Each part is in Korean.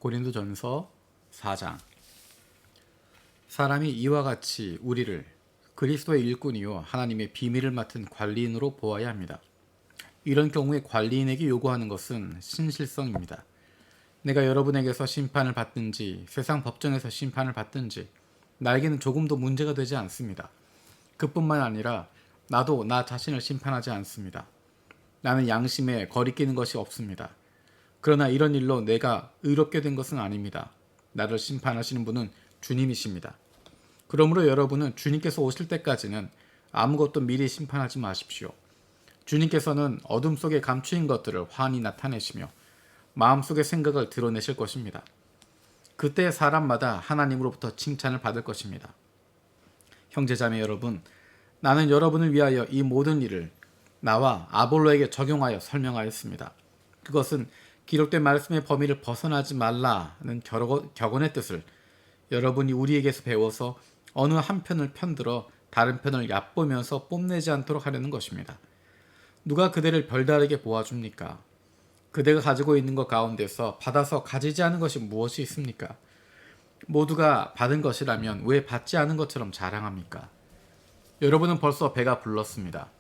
고린도전서 4장. 사람이 이와 같이 우리를 그리스도의 일꾼이요 하나님의 비밀을 맡은 관리인으로 보아야 합니다. 이런 경우에 관리인에게 요구하는 것은 신실성입니다. 내가 여러분에게서 심판을 받든지 세상 법정에서 심판을 받든지 나에게는 조금도 문제가 되지 않습니다. 그뿐만 아니라 나도 나 자신을 심판하지 않습니다. 나는 양심에 거리끼는 것이 없습니다. 그러나 이런 일로 내가 의롭게 된 것은 아닙니다. 나를 심판하시는 분은 주님이십니다. 그러므로 여러분은 주님께서 오실 때까지는 아무것도 미리 심판하지 마십시오. 주님께서는 어둠 속에 감추인 것들을 환히 나타내시며 마음속의 생각을 드러내실 것입니다. 그때 사람마다 하나님으로부터 칭찬을 받을 것입니다. 형제자매 여러분, 나는 여러분을 위하여 이 모든 일을 나와 아볼로에게 적용하여 설명하였습니다. 그것은 기록된 말씀의 범위를 벗어나지 말라는 격언의 뜻을 여러분이 우리에게서 배워서 어느 한편을 편들어 다른 편을 얕보면서 뽐내지 않도록 하려는 것입니다. 누가 그대를 별다르게 보아줍니까? 그대가 가지고 있는 것 가운데서 받아서 가지지 않은 것이 무엇이 있습니까? 모두가 받은 것이라면 왜 받지 않은 것처럼 자랑합니까? 여러분은 벌써 배가 불렀습니다.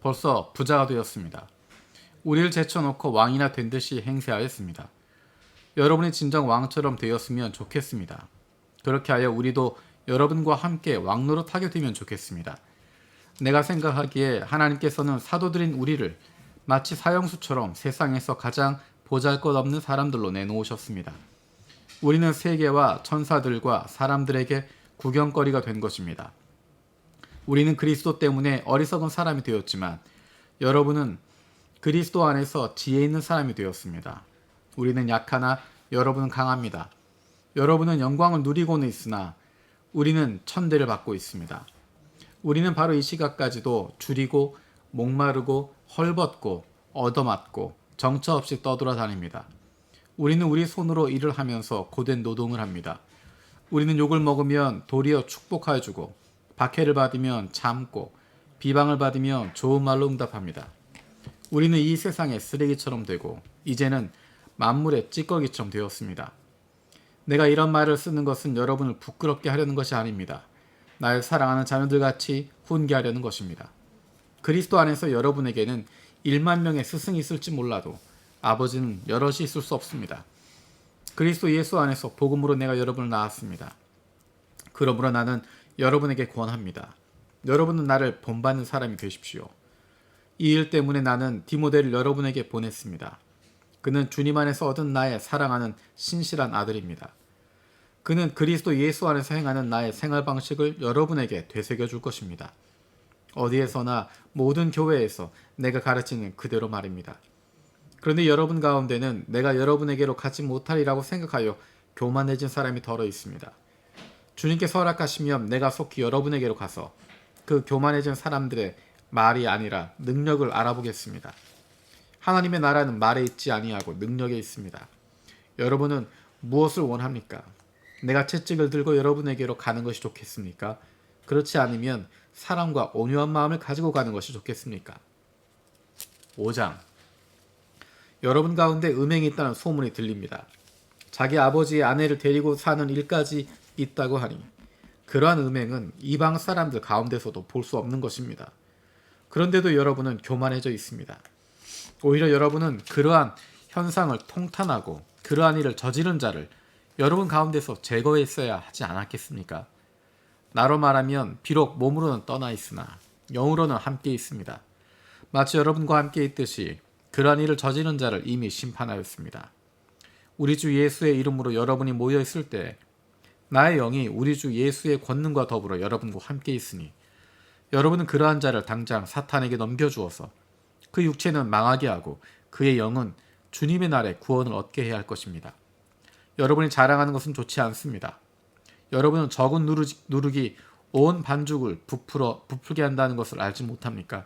벌써 부자가 되었습니다. 우리를 제쳐놓고 왕이나 된 듯이 행세하였습니다. 여러분이 진정 왕처럼 되었으면 좋겠습니다. 그렇게 하여 우리도 여러분과 함께 왕노릇하게 되면 좋겠습니다. 내가 생각하기에 하나님께서는 사도들인 우리를 마치 사형수처럼 세상에서 가장 보잘것없는 사람들로 내놓으셨습니다. 우리는 세계와 천사들과 사람들에게 구경거리가 된 것입니다. 우리는 그리스도 때문에 어리석은 사람이 되었지만 여러분은 그리스도 안에서 지혜 있는 사람이 되었습니다. 우리는 약하나 여러분은 강합니다. 여러분은 영광을 누리고는 있으나 우리는 천대를 받고 있습니다. 우리는 바로 이 시각까지도 줄이고 목마르고 헐벗고 얻어맞고 정처 없이 떠돌아다닙니다. 우리는 우리 손으로 일을 하면서 고된 노동을 합니다. 우리는 욕을 먹으면 도리어 축복해주고 박해를 받으면 참고 비방을 받으면 좋은 말로 응답합니다. 우리는 이 세상의 쓰레기처럼 되고 이제는 만물의 찌꺼기처럼 되었습니다. 내가 이런 말을 쓰는 것은 여러분을 부끄럽게 하려는 것이 아닙니다. 날 사랑하는 자녀들같이 훈계하려는 것입니다. 그리스도 안에서 여러분에게는 1만 명의 스승이 있을지 몰라도 아버지는 여럿이 있을 수 없습니다. 그리스도 예수 안에서 복음으로 내가 여러분을 낳았습니다. 그러므로 나는 여러분에게 권합니다. 여러분은 나를 본받는 사람이 되십시오. 이 일 때문에 나는 디모데를 여러분에게 보냈습니다. 그는 주님 안에서 얻은 나의 사랑하는 신실한 아들입니다. 그는 그리스도 예수 안에서 행하는 나의 생활 방식을 여러분에게 되새겨 줄 것입니다. 어디에서나 모든 교회에서 내가 가르치는 그대로 말입니다. 그런데 여러분 가운데는 내가 여러분에게로 가지 못하리라고 생각하여 교만해진 사람이 덜어 있습니다. 주님께서 허락하시면 내가 속히 여러분에게로 가서 그 교만해진 사람들의 말이 아니라 능력을 알아보겠습니다. 하나님의 나라는 말에 있지 아니하고 능력에 있습니다. 여러분은 무엇을 원합니까? 내가 채찍을 들고 여러분에게로 가는 것이 좋겠습니까? 그렇지 않으면 사랑과 온유한 마음을 가지고 가는 것이 좋겠습니까? 5장. 여러분 가운데 음행이 있다는 소문이 들립니다. 자기 아버지의 아내를 데리고 사는 일까지 있다고 하니 그러한 음행은 이방 사람들 가운데서도 볼 수 없는 것입니다. 그런데도 여러분은 교만해져 있습니다. 오히려 여러분은 그러한 현상을 통탄하고 그러한 일을 저지른 자를 여러분 가운데서 제거했어야 하지 않았겠습니까? 나로 말하면 비록 몸으로는 떠나 있으나 영으로는 함께 있습니다. 마치 여러분과 함께 있듯이 그러한 일을 저지른 자를 이미 심판하였습니다. 우리 주 예수의 이름으로 여러분이 모여 있을 때 나의 영이 우리 주 예수의 권능과 더불어 여러분과 함께 있으니 여러분은 그러한 자를 당장 사탄에게 넘겨주어서 그 육체는 망하게 하고 그의 영은 주님의 날에 구원을 얻게 해야 할 것입니다. 여러분이 자랑하는 것은 좋지 않습니다. 여러분은 적은 누룩이 온 반죽을 부풀게 한다는 것을 알지 못합니까?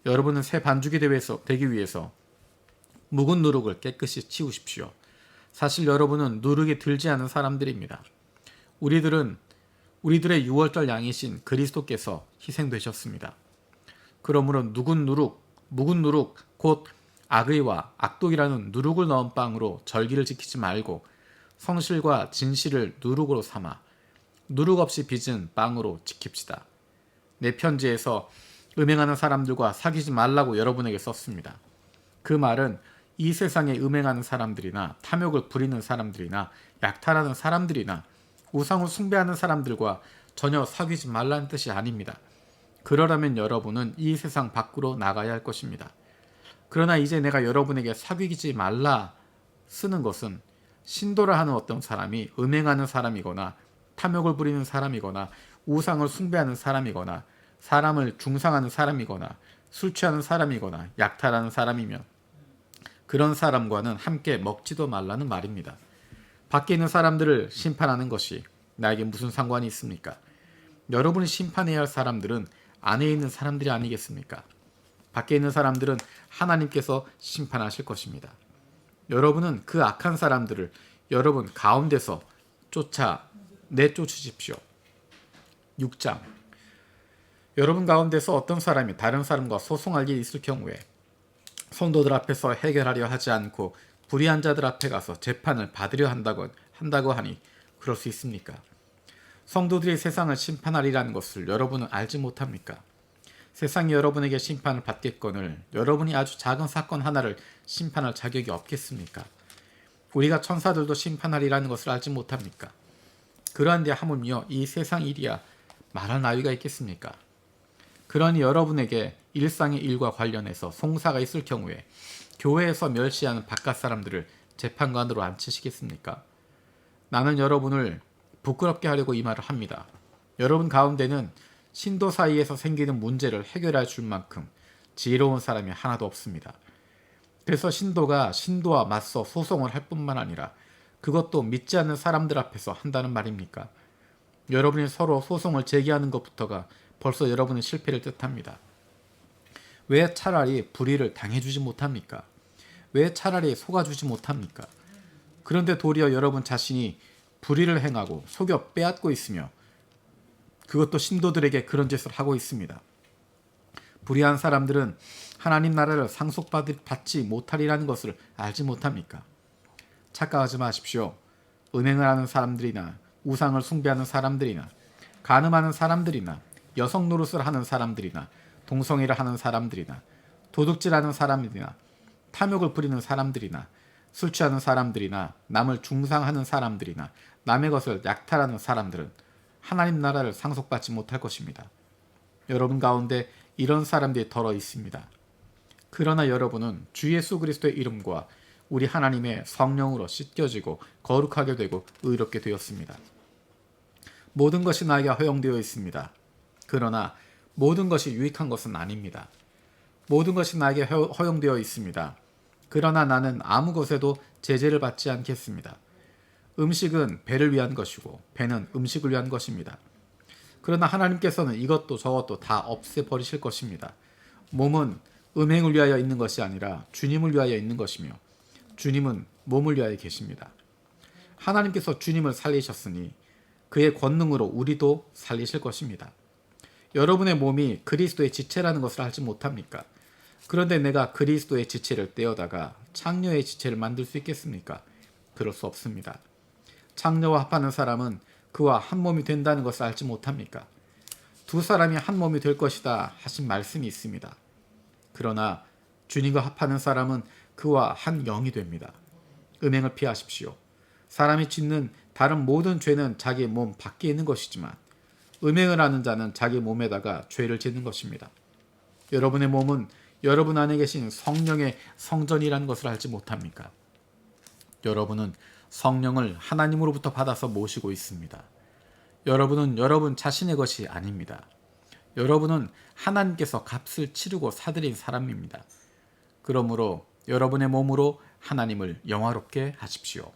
여러분은 새 반죽이 되기 위해서 묵은 누룩을 깨끗이 치우십시오. 사실 여러분은 누룩이 들지 않은 사람들입니다. 우리들의 유월절 양이신 그리스도께서 희생되셨습니다. 그러므로 묵은 누룩 곧 악의와 악독이라는 누룩을 넣은 빵으로 절기를 지키지 말고 성실과 진실을 누룩으로 삼아 누룩 없이 빚은 빵으로 지킵시다. 내 편지에서 음행하는 사람들과 사귀지 말라고 여러분에게 썼습니다. 그 말은 이 세상에 음행하는 사람들이나 탐욕을 부리는 사람들이나 약탈하는 사람들이나 우상을 숭배하는 사람들과 전혀 사귀지 말라는 뜻이 아닙니다. 그러려면 여러분은 이 세상 밖으로 나가야 할 것입니다. 그러나 이제 내가 여러분에게 사귀지 말라 쓰는 것은 신도라 하는 어떤 사람이 음행하는 사람이거나 탐욕을 부리는 사람이거나 우상을 숭배하는 사람이거나 사람을 중상하는 사람이거나 술 취하는 사람이거나 약탈하는 사람이면 그런 사람과는 함께 먹지도 말라는 말입니다. 밖에 있는 사람들을 심판하는 것이 나에게 무슨 상관이 있습니까? 여러분이 심판해야 할 사람들은 안에 있는 사람들이 아니겠습니까? 밖에 있는 사람들은 하나님께서 심판하실 것입니다. 여러분은 그 악한 사람들을 여러분 가운데서 내쫓으십시오. 6장 여러분 가운데서 어떤 사람이 다른 사람과 소송할 일이 있을 경우에 성도들 앞에서 해결하려 하지 않고 불의한 자들 앞에 가서 재판을 받으려 한다고 하니 그럴 수 있습니까? 성도들이 세상을 심판하리라는 것을 여러분은 알지 못합니까? 세상이 여러분에게 심판을 받겠거늘 여러분이 아주 작은 사건 하나를 심판할 자격이 없겠습니까? 우리가 천사들도 심판하리라는 것을 알지 못합니까? 그러한데 하물며 이 세상 일이야 말할 나위가 있겠습니까? 그러니 여러분에게 일상의 일과 관련해서 송사가 있을 경우에 교회에서 멸시하는 바깥 사람들을 재판관으로 앉히시겠습니까? 나는 여러분을 부끄럽게 하려고 이 말을 합니다. 여러분 가운데는 신도 사이에서 생기는 문제를 해결해 줄 만큼 지혜로운 사람이 하나도 없습니다. 그래서 신도가 신도와 맞서 소송을 할 뿐만 아니라 그것도 믿지 않는 사람들 앞에서 한다는 말입니까? 여러분이 서로 소송을 제기하는 것부터가 벌써 여러분의 실패를 뜻합니다. 왜 차라리 불의를 당해주지 못합니까? 왜 차라리 속아주지 못합니까? 그런데 도리어 여러분 자신이 불의를 행하고 속여 빼앗고 있으며 그것도 신도들에게 그런 짓을 하고 있습니다. 불의한 사람들은 하나님 나라를 상속받지 못하리라는 것을 알지 못합니까? 착각하지 마십시오. 음행을 하는 사람들이나 우상을 숭배하는 사람들이나 간음하는 사람들이나 여성 노릇을 하는 사람들이나 동성애를 하는 사람들이나 도둑질하는 사람들이나 탐욕을 부리는 사람들이나 술 취하는 사람들이나 남을 중상하는 사람들이나 남의 것을 약탈하는 사람들은 하나님 나라를 상속받지 못할 것입니다. 여러분 가운데 이런 사람들이 덜어 있습니다. 그러나 여러분은 주 예수 그리스도의 이름과 우리 하나님의 성령으로 씻겨지고 거룩하게 되고 의롭게 되었습니다. 모든 것이 나에게 허용되어 있습니다. 그러나 모든 것이 유익한 것은 아닙니다. 모든 것이 나에게 허용되어 있습니다. 그러나 나는 아무 것에도 제재를 받지 않겠습니다. 음식은 배를 위한 것이고 배는 음식을 위한 것입니다. 그러나 하나님께서는 이것도 저것도 다 없애버리실 것입니다. 몸은 음행을 위하여 있는 것이 아니라 주님을 위하여 있는 것이며 주님은 몸을 위하여 계십니다. 하나님께서 주님을 살리셨으니 그의 권능으로 우리도 살리실 것입니다. 여러분의 몸이 그리스도의 지체라는 것을 알지 못합니까? 그런데 내가 그리스도의 지체를 떼어다가 창녀의 지체를 만들 수 있겠습니까? 그럴 수 없습니다. 창녀와 합하는 사람은 그와 한 몸이 된다는 것을 알지 못합니까? 두 사람이 한 몸이 될 것이다 하신 말씀이 있습니다. 그러나 주님과 합하는 사람은 그와 한 영이 됩니다. 음행을 피하십시오. 사람이 짓는 다른 모든 죄는 자기 몸 밖에 있는 것이지만 음행을 하는 자는 자기 몸에다가 죄를 짓는 것입니다. 여러분의 몸은 여러분 안에 계신 성령의 성전이라는 것을 알지 못합니까? 여러분은 성령을 하나님으로부터 받아서 모시고 있습니다. 여러분은 여러분 자신의 것이 아닙니다. 여러분은 하나님께서 값을 치르고 사들인 사람입니다. 그러므로 여러분의 몸으로 하나님을 영화롭게 하십시오.